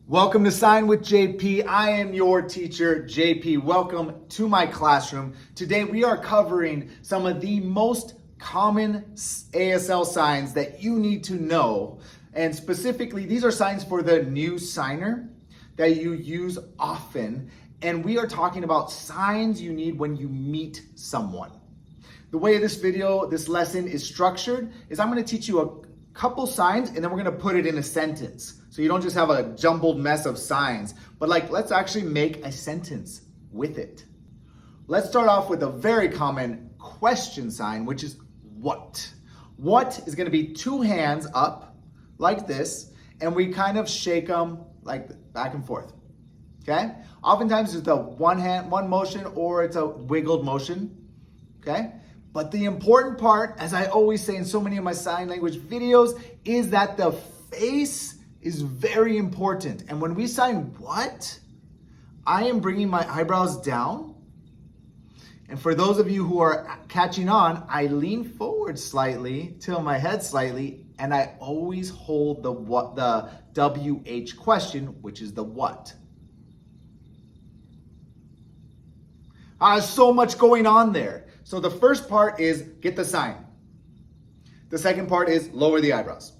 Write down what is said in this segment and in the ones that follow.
Welcome to Sign with JP. I am your teacher, JP. Welcome to my classroom. Today we are covering some of the most common ASL signs that you need to know. And specifically, these are signs for the new signer that you use often. And we are talking about signs you need when you meet someone. The way this lesson is structured is I'm going to teach you a couple signs and then we're going to put it in a sentence. So you don't just have a jumbled mess of signs, but let's actually make a sentence with it. Let's start off with a very common question sign, which is what. What is going to be two hands up like this, and we kind of shake them like back and forth. Okay? Oftentimes it's a one motion or it's a wiggled motion. Okay? But the important part, as I always say in so many of my sign language videos, is that the face is very important. And when we sign what, I am bringing my eyebrows down. And for those of you who are catching on, I lean forward slightly, tilt my head slightly, and I always hold the WH question, which is the what. So much going on there. So the first part is get the sign. The second part is lower the eyebrows.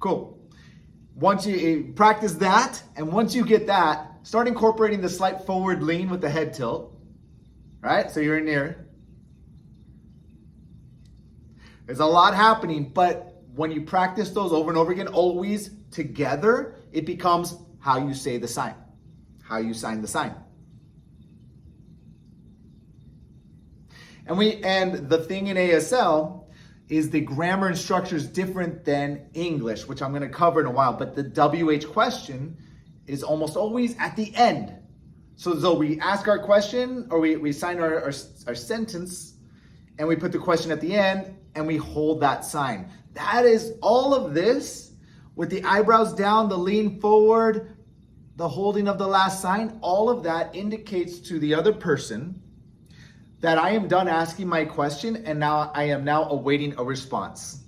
Cool. Once you practice that, and once you get that, start incorporating the slight forward lean with the head tilt. Right? So you're in here. There's a lot happening, but when you practice those over and over again, always together, it becomes how you say the sign, how you sign the sign. And the thing in ASL is the grammar and structure is different than English, which I'm going to cover in a while. But the WH question is almost always at the end. So we ask our question, or we sign our sentence, and we put the question at the end, and we hold that sign. That is all of this with the eyebrows down, the lean forward, the holding of the last sign. All of that indicates to the other person that I am done asking my question and now I am awaiting a response.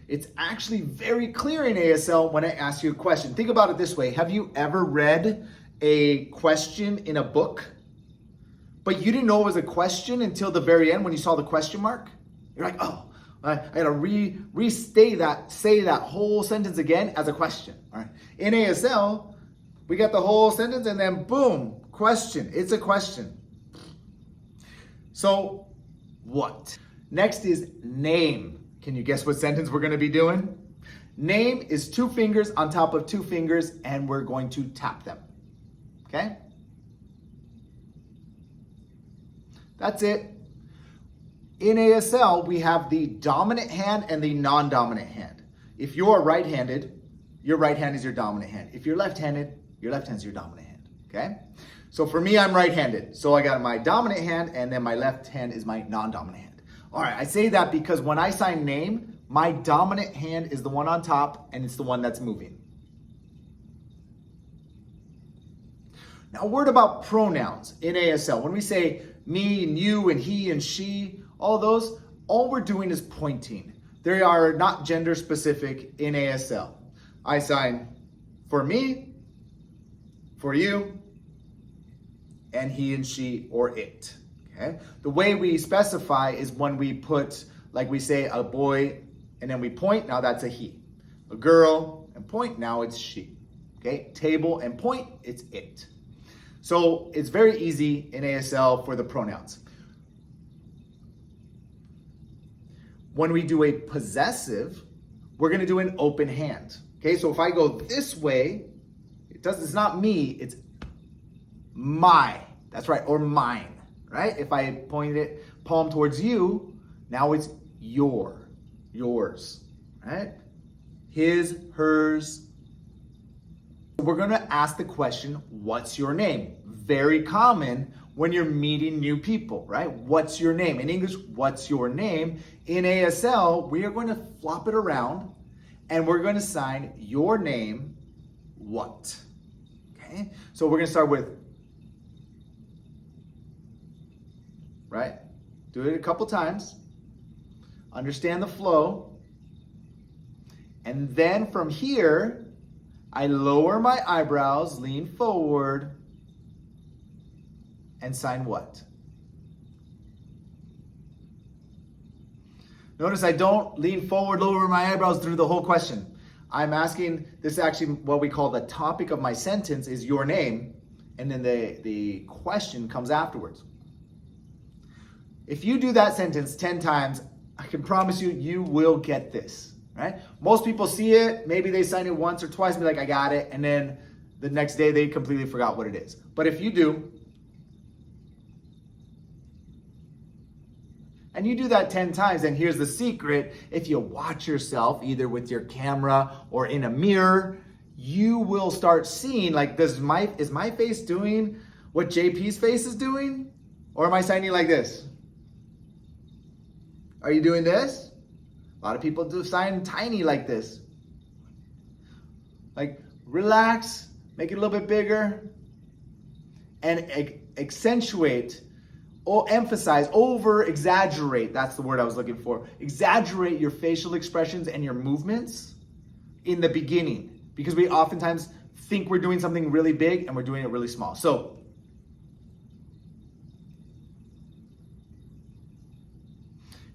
It's actually very clear in ASL when I ask you a question. Think about it this way. Have you ever read a question in a book, but you didn't know it was a question until the very end when you saw the question mark? You're like, oh, I gotta say that whole sentence again as a question. All right. In ASL, we got the whole sentence and then boom, question. It's a question. So, what? Next is name. Can you guess what sentence we're going to be doing? Name is two fingers on top of two fingers, and we're going to tap them. Okay? That's it. In ASL, we have the dominant hand and the non-dominant hand. If you're right-handed, your right hand is your dominant hand. If you're left-handed, your left hand is your dominant hand. Okay? So for me, I'm right-handed. So I got my dominant hand and then my left hand is my non-dominant hand. All right, I say that because when I sign name, my dominant hand is the one on top and it's the one that's moving. Now, a word about pronouns in ASL. When we say me and you and he and she, all those, all we're doing is pointing. They are not gender specific in ASL. I sign for me, for you, and he and she or it. Okay? The way we specify is when we put, like we say a boy and then we point, now that's a he. A girl and point, now it's she. Okay? Table and point, it's it. So it's very easy in ASL for the pronouns. When we do a possessive, we're going to do an open hand. Okay? So if I go this way, it's not me, it's my, that's right, or mine, right? If I pointed it palm towards you, now it's yours, right? His, hers. We're gonna ask the question, what's your name? Very common when you're meeting new people, right? What's your name? In English, what's your name? In ASL, we are going to flop it around and we're going to sign your name, what? Okay, so we're going to start with, right? Do it a couple times. Understand the flow. And then from here, I lower my eyebrows, lean forward, and sign what? Notice I don't lean forward, lower my eyebrows through the whole question. I'm asking, this is actually what we call the topic of my sentence is your name, and then the question comes afterwards. If you do that sentence 10 times, I can promise you, you will get this, right? Most people see it, maybe they sign it once or twice, and be like, I got it, and then the next day they completely forgot what it is. But if you do, and you do that 10 times, and here's the secret, if you watch yourself either with your camera or in a mirror, you will start seeing, like, is my face doing what JP's face is doing? Or am I signing like this? Are you doing this? A lot of people do sign tiny like this. Like, relax, make it a little bit bigger, and accentuate, or emphasize, over exaggerate, that's the word I was looking for. Exaggerate your facial expressions and your movements in the beginning, because we oftentimes think we're doing something really big and we're doing it really small. So,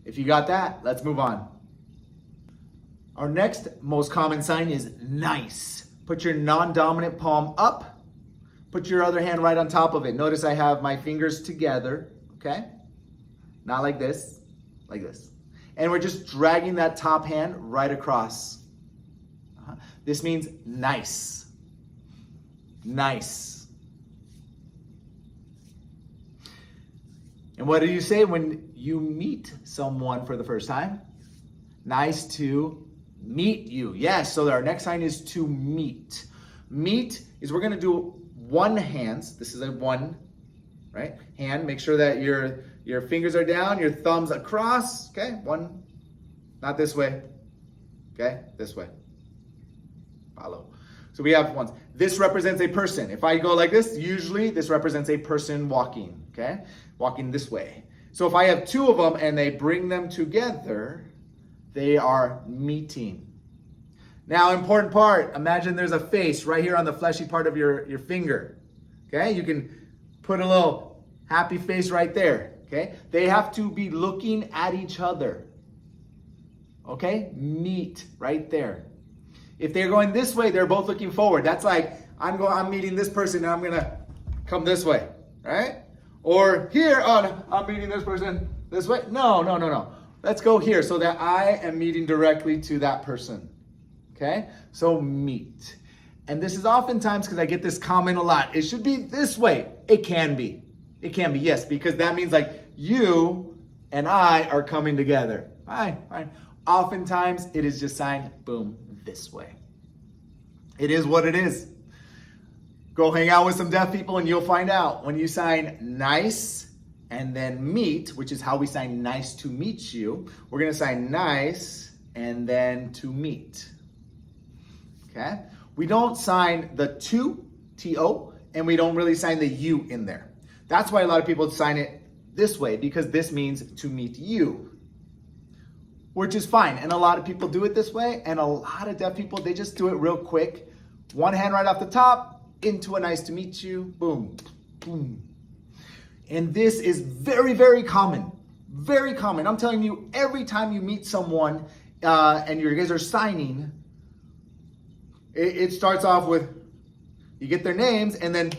if you got that, let's move on. Our next most common sign is nice. Put your non-dominant palm up. Put your other hand right on top of it. Notice I have my fingers together, okay? Not like this, like this. And we're just dragging that top hand right across. This means nice. Nice. And what do you say when you meet someone for the first time? Nice to meet you. Yes, so our next sign is to meet. Meet is we're gonna do one hand. This is a one, right? Hand, make sure that your fingers are down, your thumbs across, okay? One, not this way, okay? This way, follow. So we have ones. This represents a person. If I go like this, usually this represents a person walking, okay? Walking this way. So if I have two of them and they bring them together, they are meeting. Now, important part, imagine there's a face right here on the fleshy part of your finger, okay? You can put a little happy face right there, okay? They have to be looking at each other, okay? Meet right there. If they're going this way, they're both looking forward. That's like, I'm meeting this person and I'm gonna come this way, right? Or here, I'm meeting this person this way. No. Let's go here so that I am meeting directly to that person, okay? So meet. And this is oftentimes, because I get this comment a lot, it should be this way. It can be. It can be, yes, because that means like you and I are coming together. Fine. Oftentimes, it is just signed, boom, this way. It is what it is. Go hang out with some deaf people and you'll find out. When you sign nice and then meet, which is how we sign nice to meet you, we're gonna sign nice and then to meet, okay? We don't sign the to, T-O, and we don't really sign the you in there. That's why a lot of people sign it this way, because this means to meet you, which is fine. And a lot of people do it this way, and a lot of deaf people, they just do it real quick. One hand right off the top, into a nice to meet you, boom, boom. And this is very, very common, very common. I'm telling you, every time you meet someone and you guys are signing, it starts off with, you get their names and then,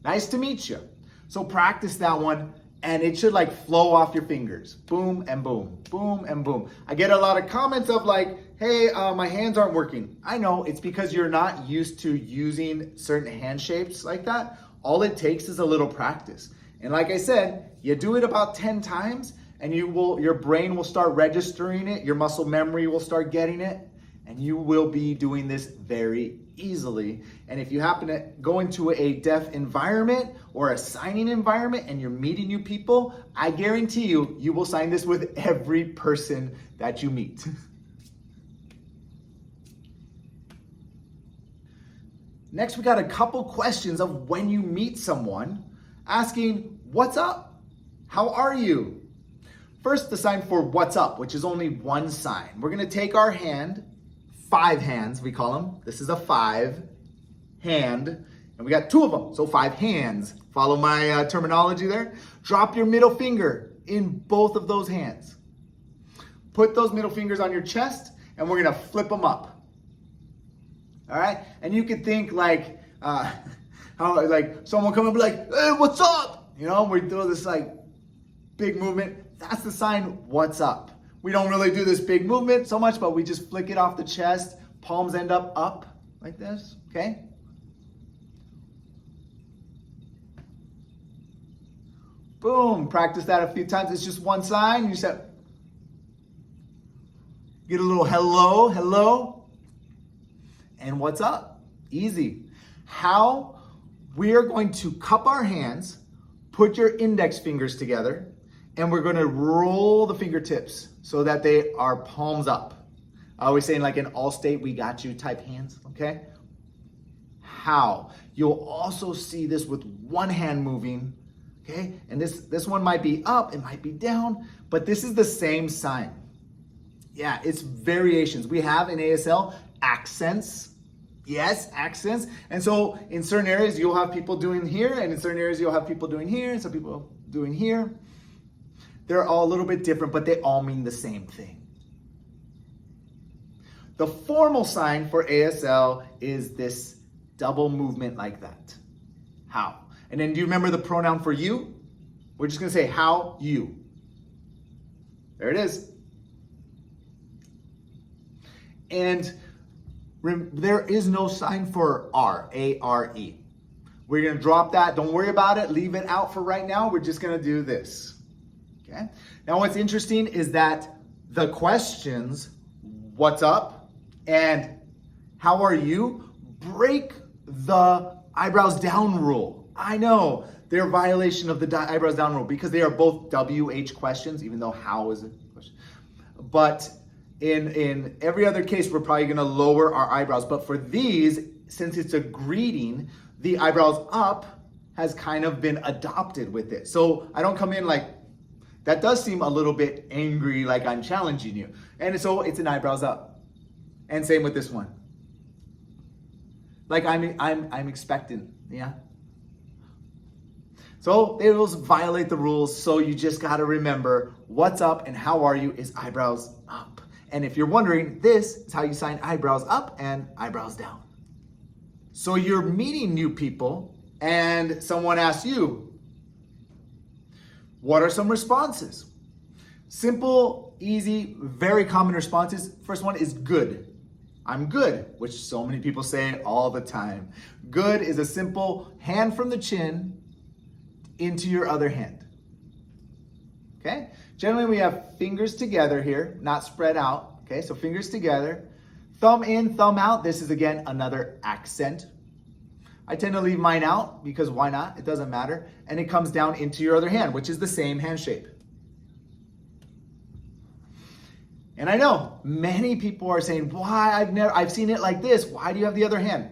nice to meet you. So practice that one. And it should like flow off your fingers. Boom and boom, boom and boom. I get a lot of comments of like, hey, my hands aren't working. I know, it's because you're not used to using certain hand shapes like that. All it takes is a little practice. And like I said, you do it about 10 times and your brain will start registering it. Your muscle memory will start getting it. And you will be doing this very easily. And if you happen to go into a deaf environment or a signing environment and you're meeting new people, I guarantee you, you will sign this with every person that you meet. Next, we got a couple questions of when you meet someone, asking, what's up? How are you? First, the sign for what's up, which is only one sign. We're gonna take our hand, 5 hands, we call them. This is a 5 hand, and we got 2 of them, so 5 hands. Follow my terminology there? Drop your middle finger in both of those hands. Put those middle fingers on your chest, and we're gonna flip them up. All right? And you could think like, how like someone come up and be like, hey, what's up? You know, we do this like big movement. That's the sign, what's up. We don't really do this big movement so much, but we just flick it off the chest. Palms end up like this, okay? Boom, practice that a few times. It's just one sign. You said, get a little hello, hello. And what's up? Easy. How? We are going to cup our hands, put your index fingers together, and we're going to roll the fingertips so that they are palms up. I always say in like an all state, we got you type hands, okay? How? You'll also see this with one hand moving, okay? And this one might be up, it might be down, but this is the same sign. Yeah, it's variations. We have in ASL accents. Yes, accents. And so in certain areas, you'll have people doing here, and in certain areas, you'll have people doing here, and some people doing here. They're all a little bit different, but they all mean the same thing. The formal sign for ASL is this double movement like that. How? And then do you remember the pronoun for you? We're just gonna say how you. There it is. And there is no sign for R, A-R-E. We're gonna drop that, don't worry about it, leave it out for right now. We're just gonna do this, okay? Now what's interesting is that the questions, what's up and how are you, break the eyebrows down rule. I know they're a violation of the eyebrows down rule because they are both WH questions, even though how is a question. But in every other case, we're probably gonna lower our eyebrows. But for these, since it's a greeting, the eyebrows up has kind of been adopted with it. So I don't come in like, that does seem a little bit angry, like I'm challenging you. And so it's an eyebrows up. And same with this one. Like I'm expectant, yeah? So they will violate the rules, so you just gotta remember what's up and how are you is eyebrows up. And if you're wondering, this is how you sign eyebrows up and eyebrows down. So you're meeting new people and someone asks you, what are some responses? Simple, easy, very common responses. First one is good. I'm good, which so many people say all the time. Good is a simple hand from the chin into your other hand. Okay? Generally, we have fingers together here, not spread out. Okay, so fingers together. Thumb in, thumb out. This is, again, another accent. I tend to leave mine out because why not? It doesn't matter. And it comes down into your other hand, which is the same hand shape. And I know many people are saying, why? I've seen it like this. Why do you have the other hand?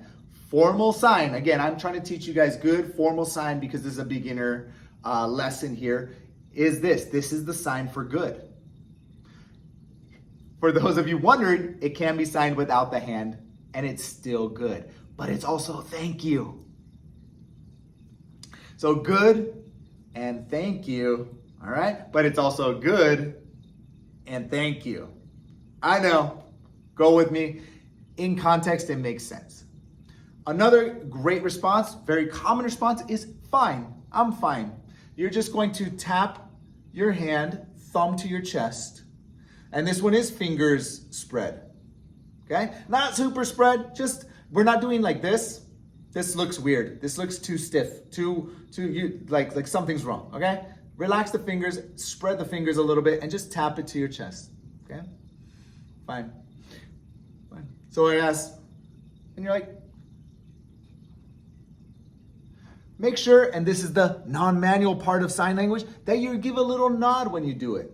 Formal sign. Again, I'm trying to teach you guys good formal sign because this is a beginner lesson here. Is this. This is the sign for good. For those of you wondering, it can be signed without the hand and it's still good. But it's also thank you. So good and thank you. All right? But it's also good and thank you. I know. Go with me. In context, it makes sense. Another great response, very common response is fine. I'm fine. You're just going to tap your hand, thumb to your chest. And this one is fingers spread. Okay? Not super spread, just we're not doing like this. This looks weird. This looks too stiff, too like something's wrong, okay? Relax the fingers, spread the fingers a little bit and just tap it to your chest. Okay? Fine. Fine. So I ask, and you're like, make sure, and this is the non-manual part of sign language, that you give a little nod when you do it.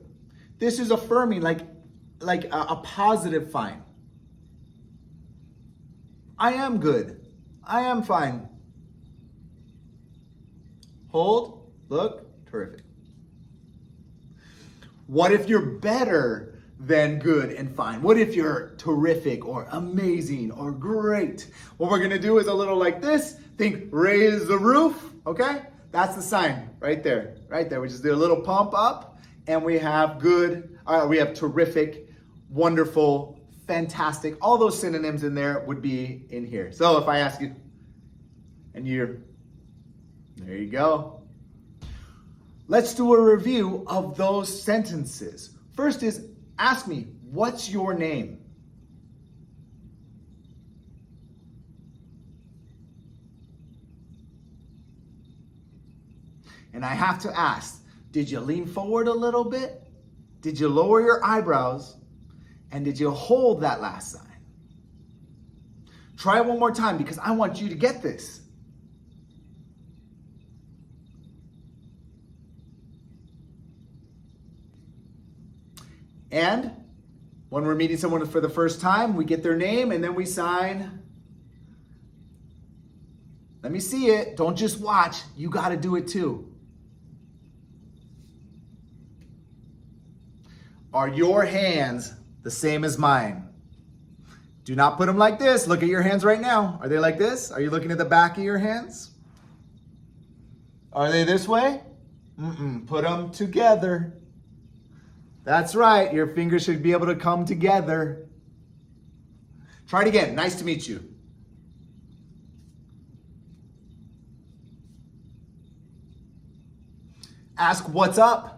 This is affirming, like a positive fine. I am good. I am fine. Hold, look, terrific. What if you're better than good and fine? What if you're terrific or amazing or great? What we're gonna do is a little like this. Think raise the roof, okay? That's the sign right there, right there. We just do a little pump up and we have good, we have terrific, wonderful, fantastic. All those synonyms in there would be in here. So if I ask you, and there you go. Let's do a review of those sentences. First is, ask me, what's your name? And I have to ask, did you lean forward a little bit? Did you lower your eyebrows? And did you hold that last sign? Try it one more time because I want you to get this. And when we're meeting someone for the first time, we get their name and then we sign. Let me see it. Don't just watch. You got to do it too. Are your hands the same as mine? Do not put them like this. Look at your hands right now. Are they like this? Are you looking at the back of your hands? Are they this way? Put them together. That's right. Your fingers should be able to come together. Try it again. Nice to meet you. Ask what's up.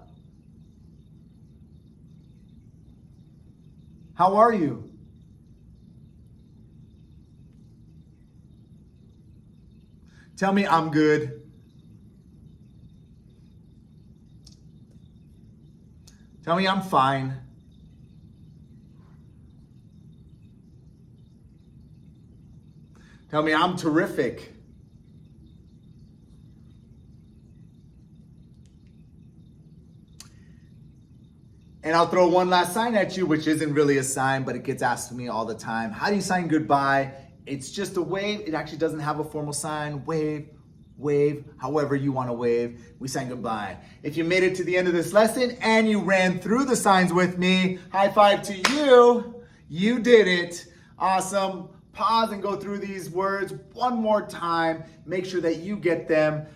How are you? Tell me I'm good. Tell me I'm fine. Tell me I'm terrific. And I'll throw one last sign at you, which isn't really a sign, but it gets asked to me all the time. How do you sign goodbye? It's just a wave. It actually doesn't have a formal sign. Wave, wave, however you want to wave. We sign goodbye. If you made it to the end of this lesson and you ran through the signs with me, high five to you. You did it. Awesome. Pause and go through these words one more time. Make sure that you get them.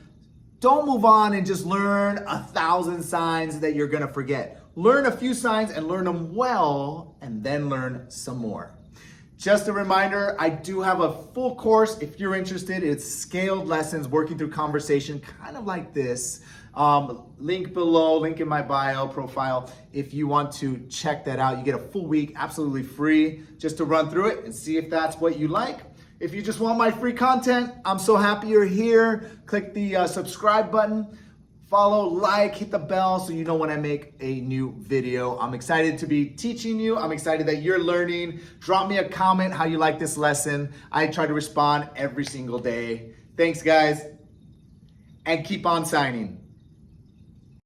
Don't move on and just learn 1,000 signs that you're going to forget. Learn a few signs and learn them well, and then learn some more. Just a reminder, I do have a full course if you're interested. It's scaled lessons working through conversation, kind of like this. Link below, link in my bio profile. If you want to check that out, you get a full week absolutely free just to run through it and see if that's what you like. If you just want my free content, I'm so happy you're here. Click the subscribe button. Follow, like, hit the bell so you know when I make a new video. I'm excited to be teaching you. I'm excited that you're learning. Drop me a comment how you like this lesson. I try to respond every single day. Thanks, guys, and keep on signing.